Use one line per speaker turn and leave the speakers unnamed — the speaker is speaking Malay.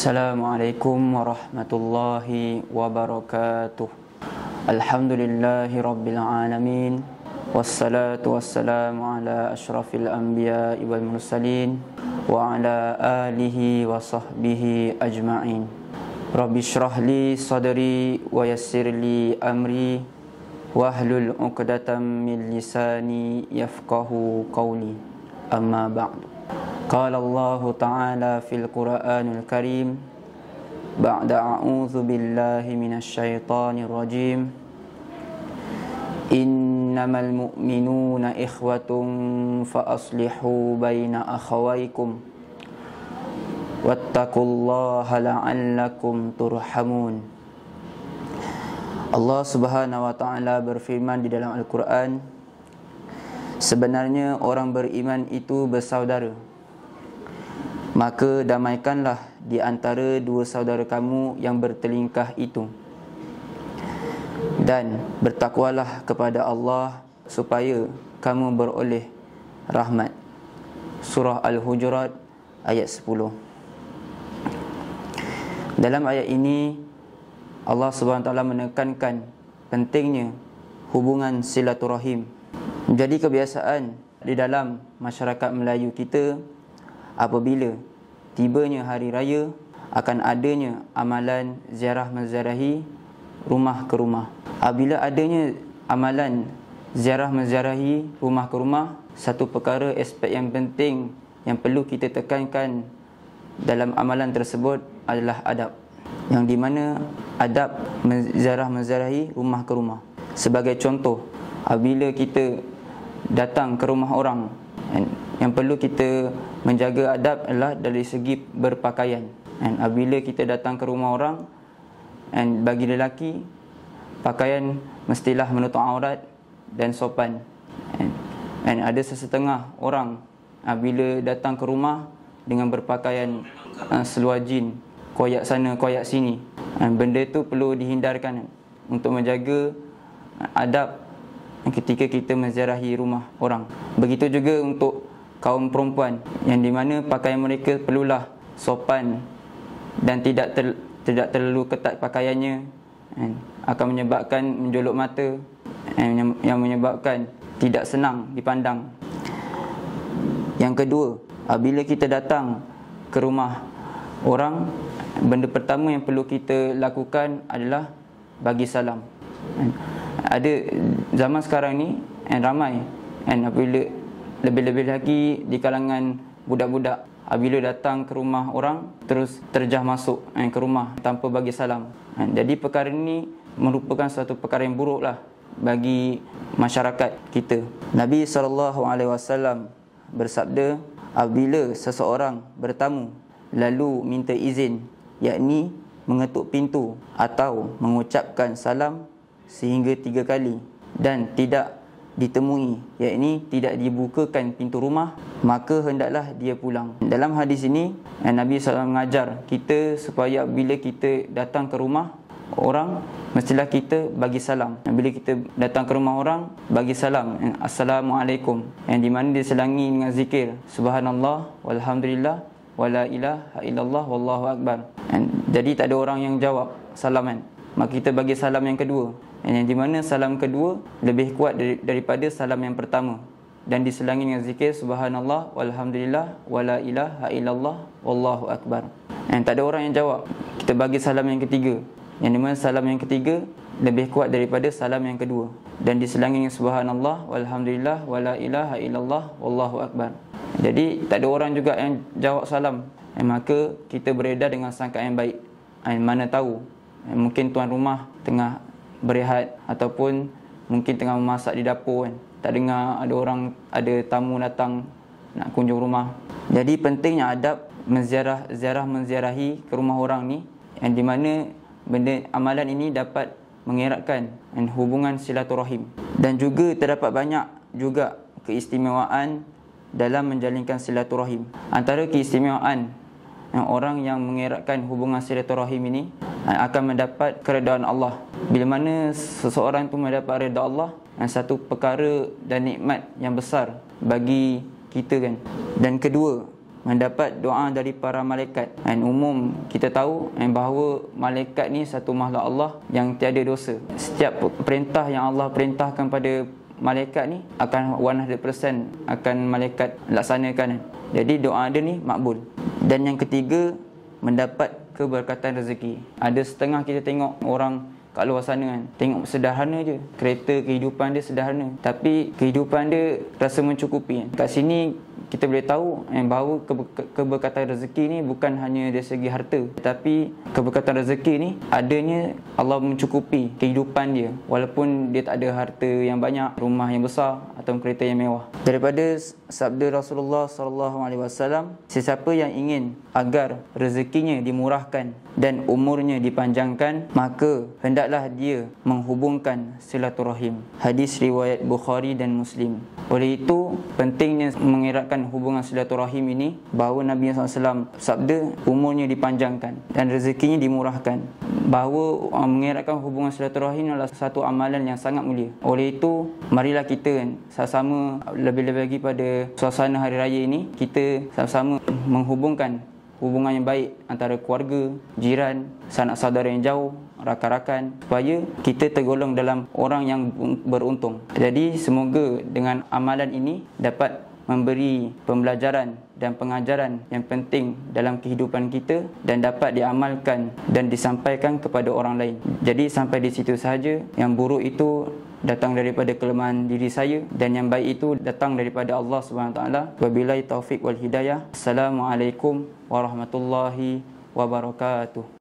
Assalamualaikum warahmatullahi wabarakatuh. Alhamdulillahi rabbil alamin. Wassalatu wassalamu ala asyrafil anbiya'i wal mursalin wa ala alihi wa sahbihi ajma'in. Rabbi shrah li sadri wa yassir li amri wahlul 'uqdatam min lisani yafqahu qawli. Amma ba'du. Qala Allah Ta'ala fil Qur'anil Karim ba'da a'udzu billahi minasy syaithanir rajim. Innamal mu'minuna ikhwatun fa aslihu baina akhawaykum wattaqullaha la'allakum turhamun. Allah Subhanahu wa Ta'ala berfirman di dalam Al-Quran, sebenarnya orang beriman itu bersaudara, maka damaikanlah di antara dua saudara kamu yang bertelingkah itu, dan bertakwalah kepada Allah supaya kamu beroleh rahmat. Surah Al-Hujurat ayat 10. Dalam ayat ini Allah SWT menekankan pentingnya hubungan silaturahim. Menjadi kebiasaan di dalam masyarakat Melayu kita, apabila tibanya hari raya akan adanya amalan ziarah menziarahi rumah ke rumah. Apabila adanya amalan ziarah menziarahi rumah ke rumah, satu perkara aspek yang penting yang perlu kita tekankan dalam amalan tersebut adalah adab. Yang di mana adab ziarah menziarahi rumah ke rumah. Sebagai contoh, apabila kita datang ke rumah orang, yang perlu kita menjaga adab adalah dari segi berpakaian. Dan apabila kita datang ke rumah orang, dan bagi lelaki, pakaian mestilah menutup aurat dan sopan. Dan ada sesetengah orang apabila datang ke rumah dengan berpakaian seluar jin, koyak sana koyak sini. Benda itu perlu dihindarkan untuk menjaga adab ketika kita menziarahi rumah orang. Begitu juga untuk kaum perempuan, yang di mana pakaian mereka perlulah sopan dan tidak terlalu ketat pakaiannya, akan menyebabkan menjolok mata, yang menyebabkan tidak senang dipandang. Yang kedua, apabila kita datang ke rumah orang, benda pertama yang perlu kita lakukan adalah bagi salam. Ada zaman sekarang ni ramai, apabila lebih-lebih lagi di kalangan budak-budak, apabila datang ke rumah orang terus terjah masuk ke rumah tanpa bagi salam. Jadi perkara ini merupakan satu perkara yang buruklah bagi masyarakat kita. Nabi SAW bersabda, apabila seseorang bertamu lalu minta izin, yakni mengetuk pintu atau mengucapkan salam sehingga 3 kali dan tidak ditemui, yakni tidak dibukakan pintu rumah, maka hendaklah dia pulang. Dalam hadis ini Nabi SAW mengajar kita supaya bila kita datang ke rumah orang, mestilah kita bagi salam. Bila kita datang ke rumah orang, bagi salam, Assalamualaikum, yang di mana diselangi dengan zikir Subhanallah walhamdulillah wala ilaha illallah wallahu akbar. Jadi tak ada orang yang jawab salaman, maka kita bagi salam yang kedua, yang di mana salam kedua lebih kuat daripada salam yang pertama, dan diselangi dengan zikir Subhanallah walhamdulillah wala ilaha illallah wallahu akbar. Tak ada orang yang jawab, kita bagi salam yang ketiga, yang di mana salam yang ketiga lebih kuat daripada salam yang kedua, dan diselangi dengan Subhanallah walhamdulillah wala ilaha illallah wallahu akbar. Jadi tak ada orang juga yang jawab salam, maka kita beredar dengan sangkaan yang baik. Mana tahu mungkin tuan rumah tengah berehat ataupun mungkin tengah memasak di dapur, tak dengar ada orang, ada tamu datang nak kunjung rumah. Jadi pentingnya adab ziarah menziarahi ke rumah orang ni, yang di mana benda amalan ini dapat mengeratkan hubungan silaturahim, dan juga terdapat banyak juga keistimewaan dalam menjalinkan silaturahim. Antara keistimewaan orang yang mengeratkan hubungan silaturahim ini akan mendapat keredaan Allah. Bila mana seseorang itu mendapat redha Allah, satu perkara dan nikmat yang besar bagi kita kan. Dan kedua, mendapat doa dari para malaikat. Dan umum kita tahu bahawa malaikat ni satu makhluk Allah yang tiada dosa. Setiap perintah yang Allah perintahkan pada malaikat ni akan 100% akan malaikat laksanakan. Jadi doa dia ni makbul. Dan yang ketiga, mendapat keberkatan rezeki. Ada setengah kita tengok orang kat luar sana kan, tengok sederhana je, kereta kehidupan dia sederhana, tapi kehidupan dia rasa mencukupi kan. Kat sini kita boleh tahu bahawa keberkatan rezeki ni bukan hanya dari segi harta, tapi keberkatan rezeki ni adanya Allah mencukupi kehidupan dia, walaupun dia tak ada harta yang banyak, rumah yang besar atau kereta yang mewah. Daripada sabda Rasulullah SAW, sesiapa yang ingin agar rezekinya dimurahkan dan umurnya dipanjangkan, maka hendaklah dia menghubungkan silaturahim. Hadis riwayat Bukhari dan Muslim. Oleh itu, pentingnya mengeratkan hubungan silaturahim ini, bahawa Nabi SAW sabda umurnya dipanjangkan dan rezekinya dimurahkan. Bahawa mengeratkan hubungan silaturahim adalah satu amalan yang sangat mulia. Oleh itu, marilah kita sama-sama, lebih-lebih lagi pada suasana hari raya ini, kita sama-sama menghubungkan hubungan yang baik antara keluarga, jiran, sanak saudara yang jauh, rakan-rakan, supaya kita tergolong dalam orang yang beruntung. Jadi semoga dengan amalan ini dapat memberi pembelajaran dan pengajaran yang penting dalam kehidupan kita dan dapat diamalkan dan disampaikan kepada orang lain. Jadi sampai di situ sahaja. Yang buruk itu datang daripada kelemahan diri saya dan yang baik itu datang daripada Allah SWT. Wabillahi taufiq wal hidayah. Assalamualaikum warahmatullahi wabarakatuh.